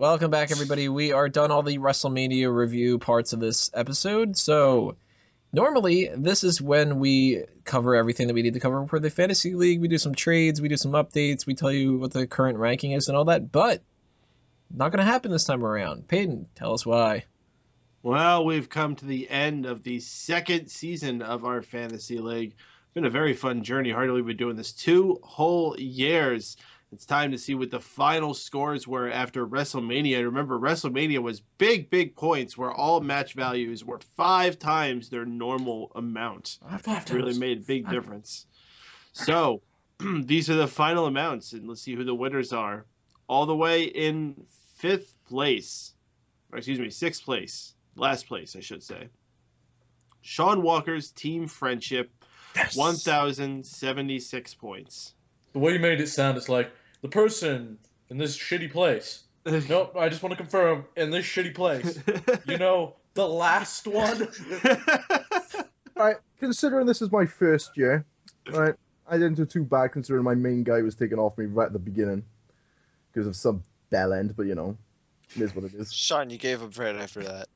Welcome back, everybody. We are done all the WrestleMania review parts of this episode. So, normally, this is when we cover everything that we need to cover for the Fantasy League. We do some trades, we do some updates, we tell you what the current ranking is and all that. But, not going to happen this time around. Peyton, tell us why. Well, we've come to the end of the second season of our Fantasy League. It's been a very fun journey. Hardly we've been doing this 2 whole years. It's time to see what the final scores were after WrestleMania. Remember, WrestleMania was big points where all match values were 5 times their normal amount. It really made a big difference. So, these are the final amounts, and let's see who the winners are. All the way in 6th place. Last place, I should say. Sean Walker's Team Friendship, yes. 1,076 points. The way you made it sound, it's like, the person in this shitty place. Nope, I just want to confirm, in this shitty place. You know, the last one? Alright, considering this is my first year, right, I didn't do too bad considering my main guy was taken off me right at the beginning. Because of some bell end, but you know, it is what it is. Sean, you gave him credit for that.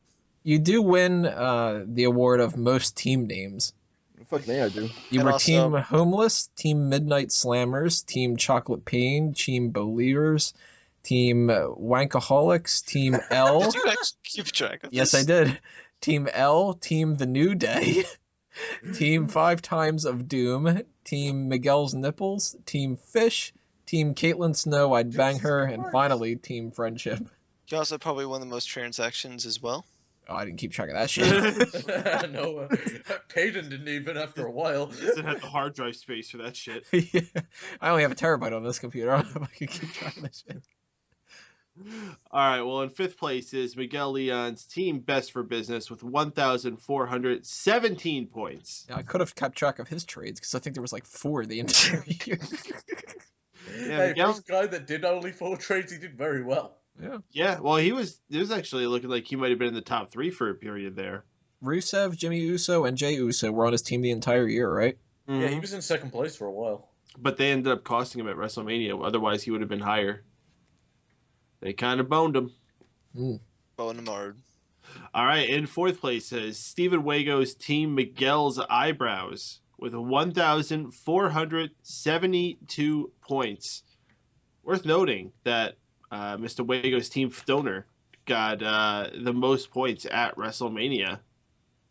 You do win the award of most team names. Fuck me, I do. You were Team Homeless, Team Midnight Slammers, Team Chocolate Pain, Team Believers, Team Wankaholics, Team L. Did you actually keep track of this? Yes, I did. Team L, Team The New Day, Team 5 Times of Doom, Team Miguel's Nipples, Team Fish, Team Caitlin Snow, I'd Bang Her, and finally, Team Friendship. You also probably won the most transactions as well. Oh, I didn't keep track of that shit. No, Peyton didn't even after a while. He doesn't have the hard drive space for that shit. Yeah. I only have a terabyte on this computer. I don't know if I can keep track of that shit. All right, well, in 5th place is Miguel Leon's Team Best for Business with 1,417 points. Yeah, I could have kept track of his trades because I think there was like 4 the entire year. Yeah, hey, first guy that did only 4 trades, he did very well. Yeah, well, it was actually looking like he might have been in the top 3 for a period there. Rusev, Jimmy Uso, and Jey Uso were on his team the entire year, right? Mm-hmm. Yeah, he was in 2nd place for a while. But they ended up costing him at WrestleMania. Otherwise, he would have been higher. They kind of boned him. Boned him hard. All right, in 4th place is Steven Wago's Team Miguel's Eyebrows with 1,472 points. Worth noting that Mr. Wago's Team Stoner got the most points at WrestleMania.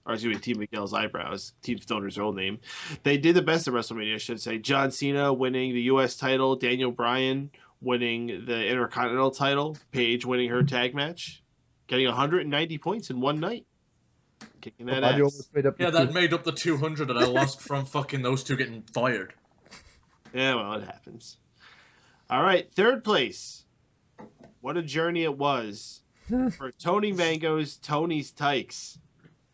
Or excuse me, Team Miguel's Eyebrows. Team Stoner's old name. They did the best at WrestleMania, I should say. John Cena winning the U.S. title. Daniel Bryan winning the Intercontinental title. Paige winning her tag match. Getting 190 points in one night. Kicking that ass. That made up the 200 that I lost from fucking those two getting fired. Yeah, well, it happens. All right, 3rd place. What a journey it was for Tony Mango's Tony's Tykes,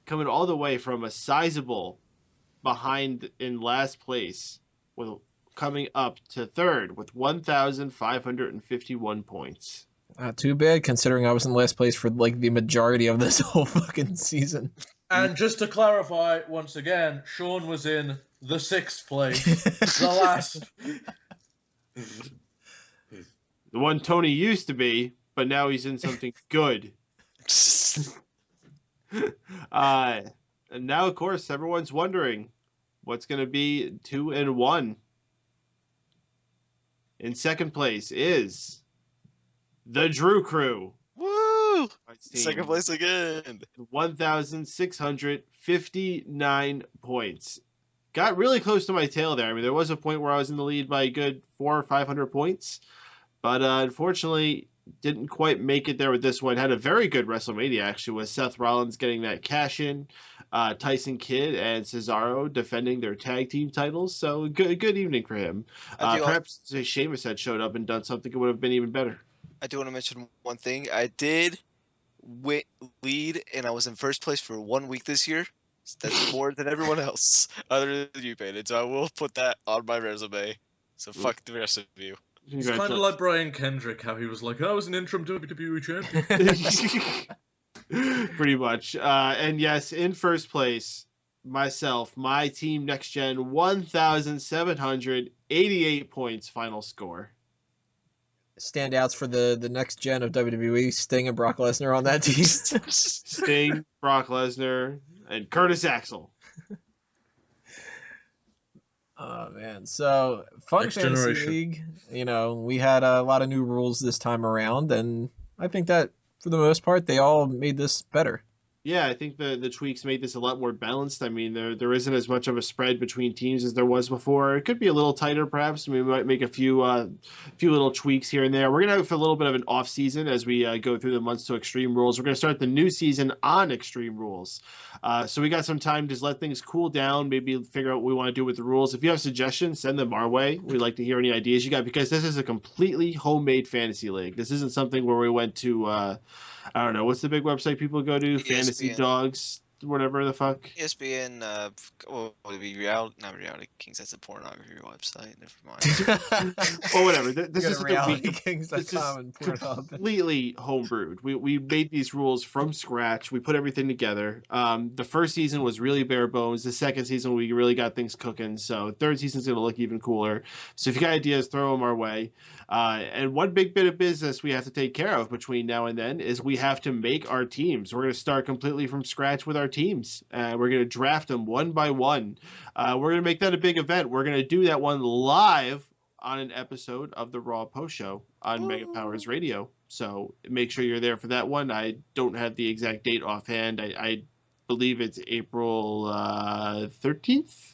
coming all the way from a sizable behind in last place, with coming up to 3rd with 1,551 points. Not too bad, considering I was in last place for like the majority of this whole fucking season. And just to clarify, once again, Sean was in the 6th place, the last. The one Tony used to be, but now he's in something good. And now, of course, everyone's wondering what's going to be 2 and 1. In 2nd place is the Drew Crew. Woo! 2nd place again. 1,659 points. Got really close to my tail there. I mean, there was a point where I was in the lead by a good 400 or 500 points. But unfortunately, didn't quite make it there with this one. Had a very good WrestleMania, actually, with Seth Rollins getting that cash-in, Tyson Kidd and Cesaro defending their tag team titles. So good evening for him. Perhaps if Sheamus had showed up and done something, it would have been even better. I do want to mention one thing. I did lead, and I was in 1st place for 1 week this year. That's more than everyone else, other than you, Peyton. So I will put that on my resume. So fuck the rest of you. It's kind of like Brian Kendrick, how he was like, I was an interim WWE champion. Pretty much. And yes, in 1st place, myself, my team Next Gen, 1,788 points final score. standouts for the next gen of WWE, Sting and Brock Lesnar on that team. Sting, Brock Lesnar, and Curtis Axel. Oh man, so fun Next fantasy generation. league. You know, we had a lot of new rules this time around, and I think that for the most part they all made this better. Yeah, I think the tweaks made this a lot more balanced. I mean, there isn't as much of a spread between teams as there was before. It could be a little tighter, perhaps. We might make a few little tweaks here and there. We're gonna have a little bit of an off season as we go through the months to Extreme Rules. We're gonna start the new season on Extreme Rules, so we got some time to just let things cool down. Maybe figure out what we want to do with the rules. If you have suggestions, send them our way. We'd like to hear any ideas you got, because this is a completely homemade fantasy league. This isn't something where we went to. I don't know. What's the big website people go to? ESPN. Fantasy Dogs, whatever the fuck. ESPN, would it be not Reality Kings? That's a pornography website. Never mind. Or whatever. This Go is to something we realitykings.com and Pornhub. completely homebrewed. We made these rules from scratch. We put everything together. The first season was really bare bones. The second season we really got things cooking. So third season's gonna look even cooler. So if you got ideas, throw them our way. And one big bit of business we have to take care of between now and then is we have to make our teams. We're going to start completely from scratch with our teams. We're going to draft them one by one. We're going to make that a big event. We're going to do that one live on an episode of the Raw Post Show on Mega Powers Radio. So make sure you're there for that one. I don't have the exact date offhand. I believe it's April 13th.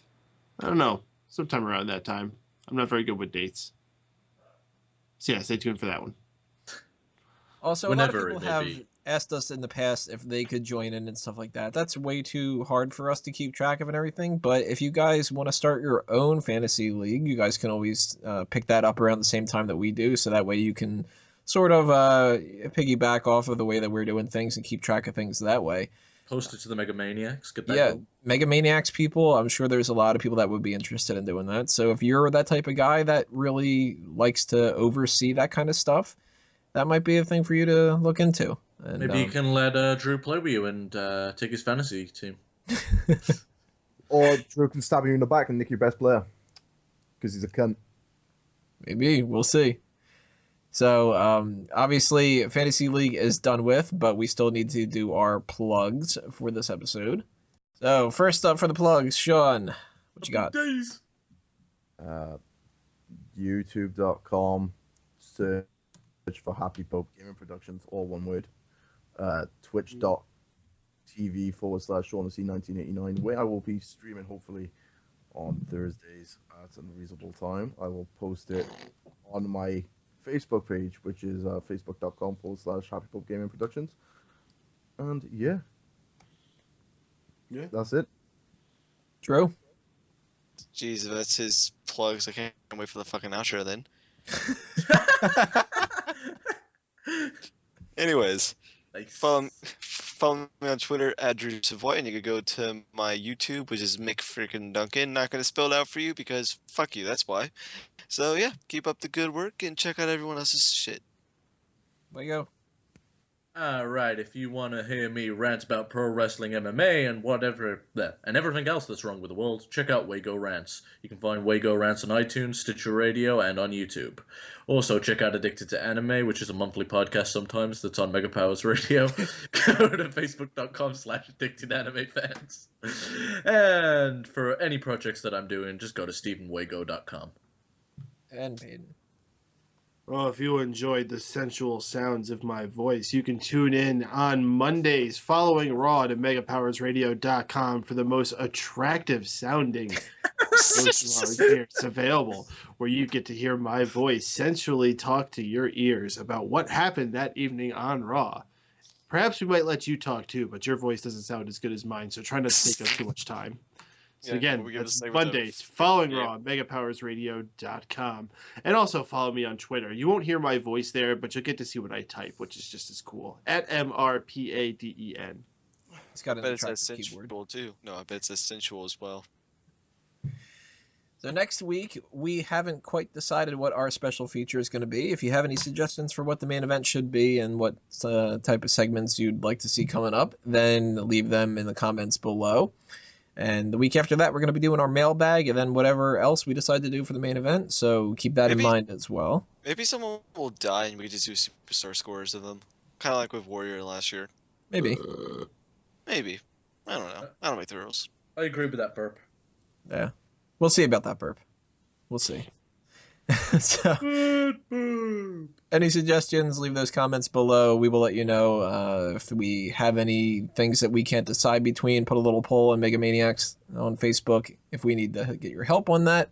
I don't know. Sometime around that time. I'm not very good with dates. So yeah, stay tuned for that one. Also, Whenever a lot of it people may have be. asked us in the past if they could join in and stuff like that. That's way too hard for us to keep track of and everything. But if you guys want to start your own fantasy league, you guys can always pick that up around the same time that we do. So that way you can sort of piggyback off of the way that we're doing things and keep track of things that way. Post it to the Mega Maniacs. Get that Yeah, going. Mega Maniacs people, I'm sure there's a lot of people that would be interested in doing that. So if you're that type of guy that really likes to oversee that kind of stuff, that might be a thing for you to look into. And, Maybe you can let Drew play with you and take his fantasy team. Or Drew can stab you in the back and nick your best player because he's a cunt. Maybe we'll see. So obviously, Fantasy League is done with, but we still need to do our plugs for this episode. So first up for the plugs, Sean, what you got? Days. YouTube.com, search for Happy Pope Gaming Productions, all one word. Twitch.tv/Shaughnessy1989, where I will be streaming hopefully on Thursdays at a reasonable time. I will post it on my Facebook page, which is facebook.com/Happy Pope Gaming Productions. And yeah, that's it. Drew? Jeez, if that's his plugs, I can't wait for the fucking outro then. Anyways, Nice. follow me on Twitter at Drew Savoy, and you can go to my YouTube, which is Mick Freaking Duncan. Not gonna spell it out for you because fuck you, that's why. So yeah, keep up the good work and check out everyone else's shit. There you go. Alright, if you want to hear me rant about pro wrestling, MMA, and whatever, and everything else that's wrong with the world, check out Wago Rants. You can find Wago Rants on iTunes, Stitcher Radio, and on YouTube. Also, check out Addicted to Anime, which is a monthly podcast sometimes that's on Mega Powers Radio. Go to facebook.com/addictedanimefans. And for any projects that I'm doing, just go to stephenwago.com. And Peyton. Well, if you enjoyed the sensual sounds of my voice, you can tune in on Mondays following Raw to megapowersradio.com for the most attractive sounding it's available, where you get to hear my voice sensually talk to your ears about what happened that evening on Raw. Perhaps we might let you talk too, but your voice doesn't sound as good as mine, so try not to take up too much time. So Yeah, again, we gotta that's say what the Mondays, following yeah. Raw, megapowersradio.com. And also follow me on Twitter. You won't hear my voice there, but you'll get to see what I type, which is just as cool. At MRPADEN. It's got I an bet it's as attractive keyboard. sensual too. No, I bet it's as sensual as well. So next week, we haven't quite decided what our special feature is going to be. If you have any suggestions for what the main event should be and what type of segments you'd like to see coming up, then leave them in the comments below. And the week after that, we're going to be doing our mailbag and then whatever else we decide to do for the main event. So keep that in Maybe- mind as well. Maybe someone will die and we just do superstar scores of them. Kind of like with Warrior last year. Maybe. Maybe. I don't know. I don't make the rules. I agree with that burp. Yeah. We'll see about that burp. We'll see. So, any suggestions, leave those comments below. We will let you know if we have any things that we can't decide between. Put a little poll on Megamaniacs on Facebook if we need to get your help on that.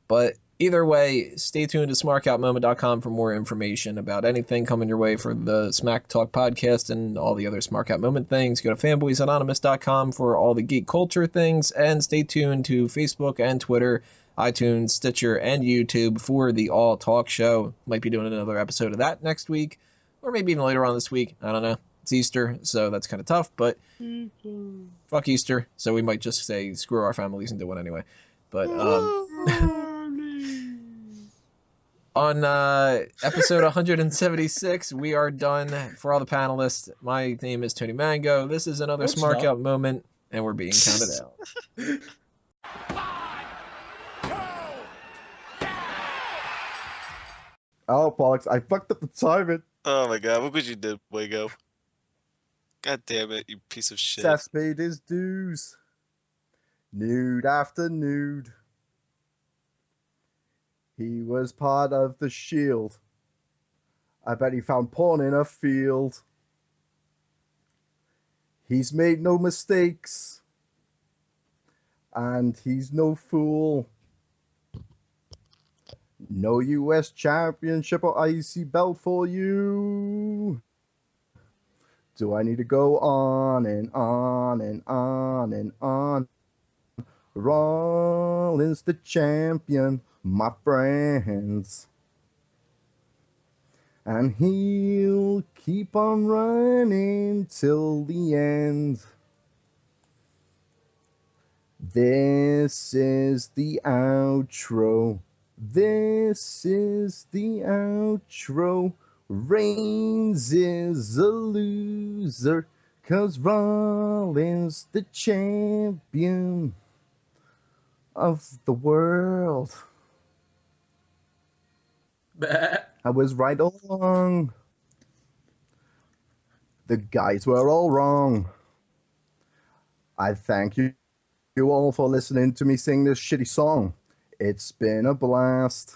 But either way, stay tuned to smarkoutmoment.com for more information about anything coming your way for the Smack Talk podcast and all the other Smark Out Moment things. Go to fanboysanonymous.com for all the geek culture things, and stay tuned to Facebook and Twitter, iTunes, Stitcher, and YouTube for the All Talk Show. Might be doing another episode of that next week, or maybe even later on this week. I don't know. It's Easter, so that's kind of tough, but fuck Easter, so we might just say screw our families and do it anyway. But on episode 176, we are done for all the panelists. My name is Tony Mango. This is another It's Smark not. Out moment, and we're being counted out. Oh, bollocks. I fucked up the timing. Oh my god, what could you do, Wago? God damn it, you piece of shit. Seth paid his dues. Nude after nude. He was part of the Shield. I bet he found porn in a field. He's made no mistakes. And he's no fool. No US championship or IC belt for you. Do I need to go on and on and on and on? Rollins the champion, my friends. And he'll keep on running till the end. This is the outro. This is the outro. Reigns is a loser, 'cause Rollins the champion of the world. I was right all along. The guys were all wrong. I thank you all for listening to me sing this shitty song. It's been a blast.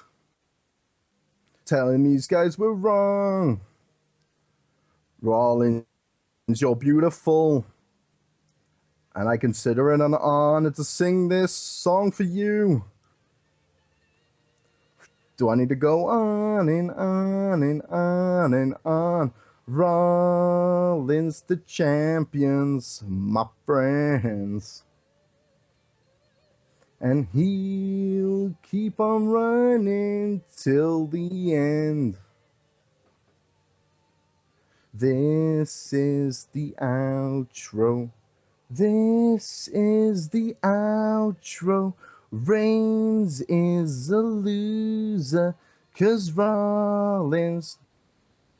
Telling these guys were wrong. Rollins, you're beautiful. And I consider it an honor to sing this song for you. Do I need to go on and on and on and on? Rollins the champions, my friends. And he'll keep on running till the end. This is the outro. This is the outro. Reigns is a loser, 'cause Rollins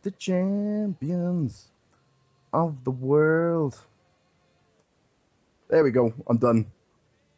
the champions of the world. There we go. I'm done.